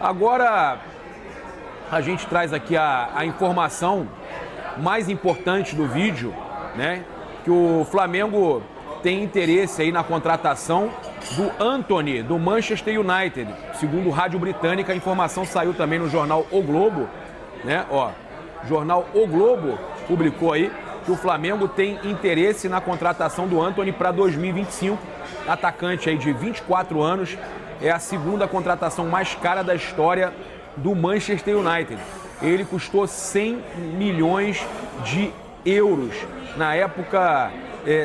Agora a gente traz aqui a informação mais importante do vídeo, né? Que o Flamengo tem interesse aí na contratação do Antony, do Manchester United. Segundo Rádio Britânica, a informação saiu também no jornal O Globo, né? Ó, jornal O Globo publicou aí que o Flamengo tem interesse na contratação do Antony para 2025. Atacante aí de 24 anos. É a segunda contratação mais cara da história do Manchester United. Ele custou 100 milhões de euros. Na época,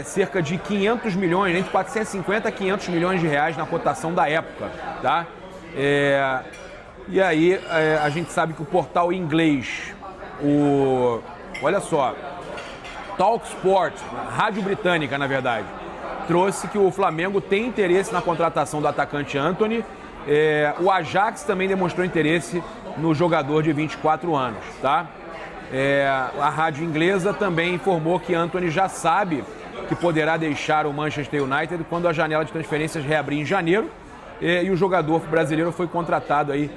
cerca de 500 milhões, entre 450 e 500 milhões de reais na cotação da época, tá? E aí, a gente sabe que o portal inglês, olha só, Talksport, Rádio Britânica, na verdade, trouxe que o Flamengo tem interesse na contratação do atacante Antony. O Ajax também demonstrou interesse no jogador de 24 anos, tá? A rádio inglesa também informou que Antony já sabe que poderá deixar o Manchester United quando a janela de transferências reabrir em janeiro. E o jogador brasileiro foi contratado aí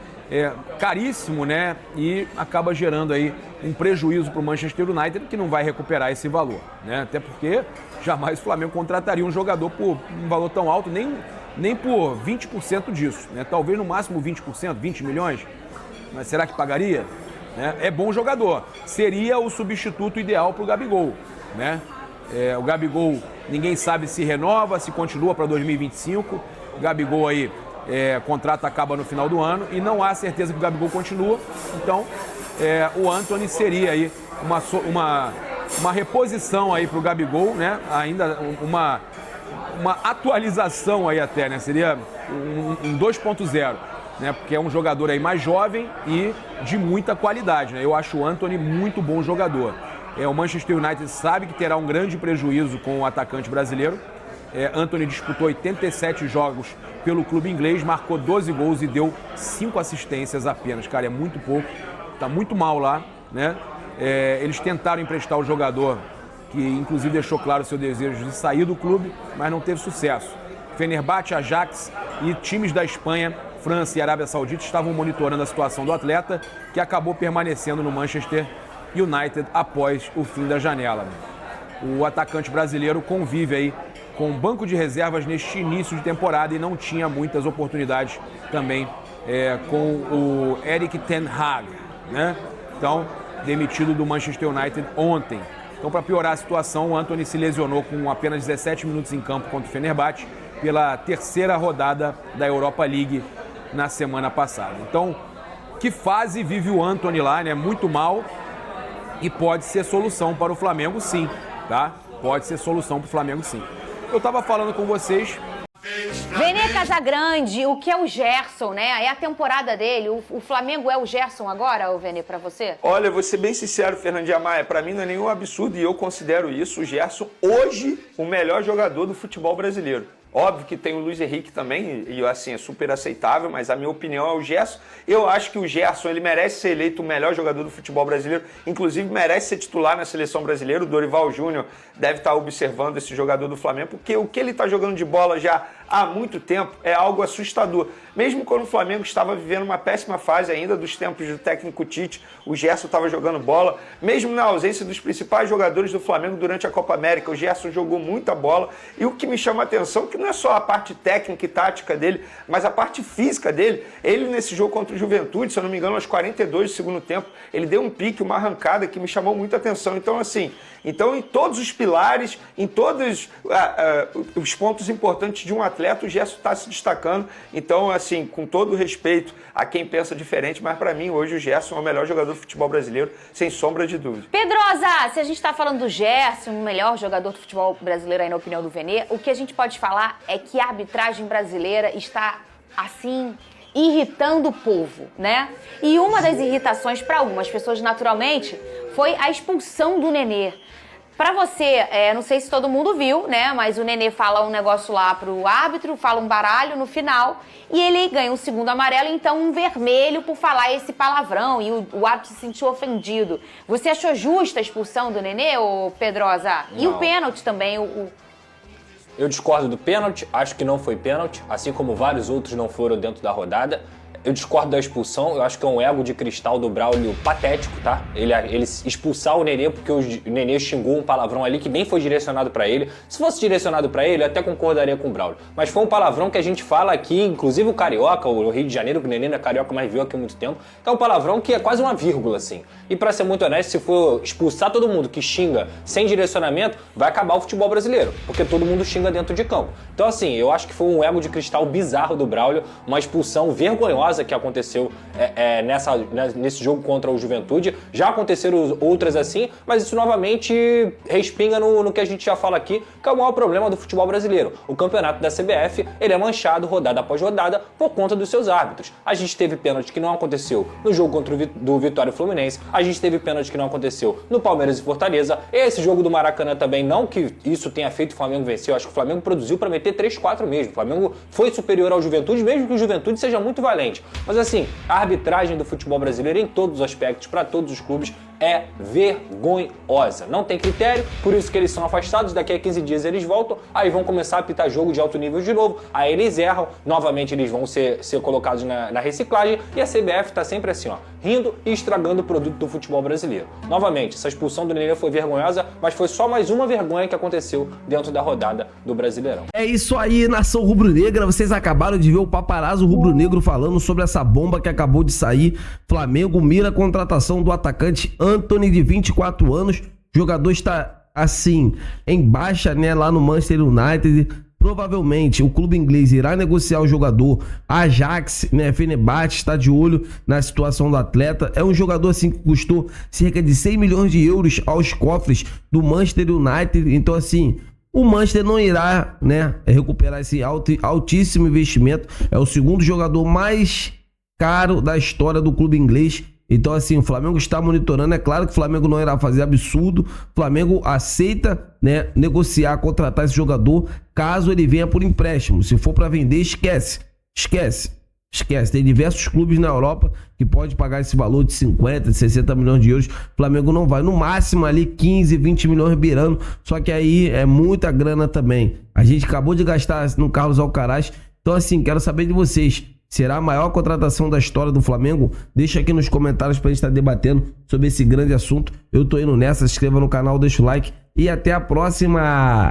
caríssimo, né? E acaba gerando aí um prejuízo para o Manchester United, que não vai recuperar esse valor, né? Até porque jamais o Flamengo contrataria um jogador por um valor tão alto, nem por 20% disso, né? Talvez no máximo 20%, 20 milhões, mas será que pagaria? É bom jogador, seria o substituto ideal para o Gabigol, né? O Gabigol, ninguém sabe se renova, se continua para 2025, o Gabigol aí, contrato acaba no final do ano e não há certeza que o Gabigol continua, então o Antony seria aí uma reposição aí para o Gabigol, né? Ainda uma atualização aí até, né? Seria um 2.0, né? Porque é um jogador aí mais jovem e de muita qualidade, né? Eu acho o Antony muito bom jogador. O Manchester United sabe que terá um grande prejuízo com o atacante brasileiro. Antony disputou 87 jogos pelo clube inglês, marcou 12 gols e deu 5 assistências apenas. Cara, é muito pouco, tá muito mal lá, né? Eles tentaram emprestar o jogador, que inclusive deixou claro o seu desejo de sair do clube, mas não teve sucesso. Fenerbahçe, Ajax e times da Espanha, França e Arábia Saudita estavam monitorando a situação do atleta, que acabou permanecendo no Manchester United após o fim da janela. O atacante brasileiro convive aí com um banco de reservas neste início de temporada e não tinha muitas oportunidades também com o Erik ten Hag, né? Então, demitido do Manchester United ontem. Então, para piorar a situação, o Antony se lesionou com apenas 17 minutos em campo contra o Fenerbahçe pela terceira rodada da Europa League na semana passada. Então, que fase vive o Antony lá, né? Muito mal, e pode ser solução para o Flamengo, sim, tá? Pode ser solução para o Flamengo, sim. Eu estava falando com vocês. Vene Casagrande, o que é o Gerson, né? É a temporada dele. O Flamengo é o Gerson agora, o Vene, pra você? Olha, vou ser bem sincero, Fernandinha Maia, pra mim não é nenhum absurdo e eu considero isso, o Gerson, hoje, o melhor jogador do futebol brasileiro. Óbvio que tem o Luiz Henrique também, e assim, é super aceitável, mas a minha opinião é o Gerson. Eu acho que o Gerson, ele merece ser eleito o melhor jogador do futebol brasileiro, inclusive merece ser titular na seleção brasileira. O Dorival Júnior deve estar observando esse jogador do Flamengo, porque o que ele está jogando de bola já há muito tempo é algo assustador. Mesmo quando o Flamengo estava vivendo uma péssima fase ainda dos tempos do técnico Tite, o Gerson estava jogando bola. Mesmo na ausência dos principais jogadores do Flamengo durante a Copa América, o Gerson jogou muita bola. E o que me chama a atenção é que não é só a parte técnica e tática dele, mas a parte física dele. Ele, nesse jogo contra o Juventude, se eu não me engano, aos 42 do segundo tempo, ele deu um pique, uma arrancada que me chamou muita atenção. Então, assim, em todos os pilares, em todos os pontos importantes de um atleta, o Gerson está se destacando. Então, assim, com todo o respeito a quem pensa diferente, mas para mim, hoje, o Gerson é o melhor jogador do futebol brasileiro, sem sombra de dúvida. Pedrosa, se a gente está falando do Gerson, o melhor jogador do futebol brasileiro aí na opinião do Vene, o que a gente pode falar é que a arbitragem brasileira está, assim, irritando o povo, né? E uma das irritações para algumas pessoas, naturalmente, foi a expulsão do Nenê. Pra você, não sei se todo mundo viu, né? Mas o Nenê fala um negócio lá pro árbitro, fala um baralho no final e ele ganha um segundo amarelo, então um vermelho por falar esse palavrão e o árbitro se sentiu ofendido. Você achou justa a expulsão do Nenê, ô Pedrosa? E o pênalti também, Eu discordo do pênalti, acho que não foi pênalti, assim como vários outros não foram dentro da rodada. eu discordo da expulsão, eu acho que é um ego de cristal do Braulio patético, tá? Ele expulsar o Nenê porque o Nenê xingou um palavrão ali que nem foi direcionado pra ele. Se fosse direcionado pra ele, eu até concordaria com o Braulio. Mas foi um palavrão que a gente fala aqui, inclusive o Carioca, o Rio de Janeiro, que o Nenê não é carioca, mas viu aqui há muito tempo, que é um palavrão que é quase uma vírgula, assim. E pra ser muito honesto, se for expulsar todo mundo que xinga sem direcionamento, vai acabar o futebol brasileiro, porque todo mundo xinga dentro de campo. Então assim, eu acho que foi um ego de cristal bizarro do Braulio, uma expulsão vergonhosa que aconteceu nesse jogo contra o Juventude. Já aconteceram outras assim, mas isso novamente respinga no que a gente já fala aqui, que é o maior problema do futebol brasileiro. O campeonato da CBF, ele é manchado rodada após rodada por conta dos seus árbitros. A gente teve pênalti que não aconteceu no jogo contra do Vitória e Fluminense, a gente teve pênalti que não aconteceu no Palmeiras e Fortaleza, esse jogo do Maracanã também, não que isso tenha feito o Flamengo vencer, eu acho que o Flamengo produziu para meter 3-4 mesmo. O Flamengo foi superior ao Juventude, mesmo que o Juventude seja muito valente. Mas assim, a arbitragem do futebol brasileiro em todos os aspectos, para todos os clubes, é vergonhosa. Não tem critério, por isso que eles são afastados, daqui a 15 dias eles voltam, aí vão começar a apitar jogo de alto nível de novo, aí eles erram, novamente eles vão ser colocados na reciclagem, e a CBF tá sempre assim, ó, rindo e estragando o produto do futebol brasileiro. Novamente, essa expulsão do Nenê foi vergonhosa, mas foi só mais uma vergonha que aconteceu dentro da rodada do Brasileirão. É isso aí, nação rubro-negra, vocês acabaram de ver o paparazzo rubro-negro falando sobre essa bomba que acabou de sair. Flamengo mira a contratação do atacante Antony, de 24 anos. O jogador está, assim, em baixa, né, lá no Manchester United. Provavelmente o clube inglês irá negociar o jogador. Ajax, né, Fenerbahçe está de olho na situação do atleta. É um jogador assim que custou cerca de 100 milhões de euros aos cofres do Manchester United. Então assim, o Manchester não irá, né, recuperar esse altíssimo investimento. É o segundo jogador mais caro da história do clube inglês. Então assim, o Flamengo está monitorando. É claro que o Flamengo não irá fazer absurdo. O Flamengo aceita, né, negociar, contratar esse jogador caso ele venha por empréstimo. Se for para vender, esquece. Tem diversos clubes na Europa que pode pagar esse valor de 50, 60 milhões de euros. O Flamengo não vai. No máximo ali 15, 20 milhões beirando. Só que aí é muita grana também. A gente acabou de gastar no Carlos Alcaraz. Então assim, quero saber de vocês. Será a maior contratação da história do Flamengo? Deixa aqui nos comentários pra gente estar debatendo sobre esse grande assunto. Eu tô indo nessa, se inscreva no canal, deixa o like e até a próxima!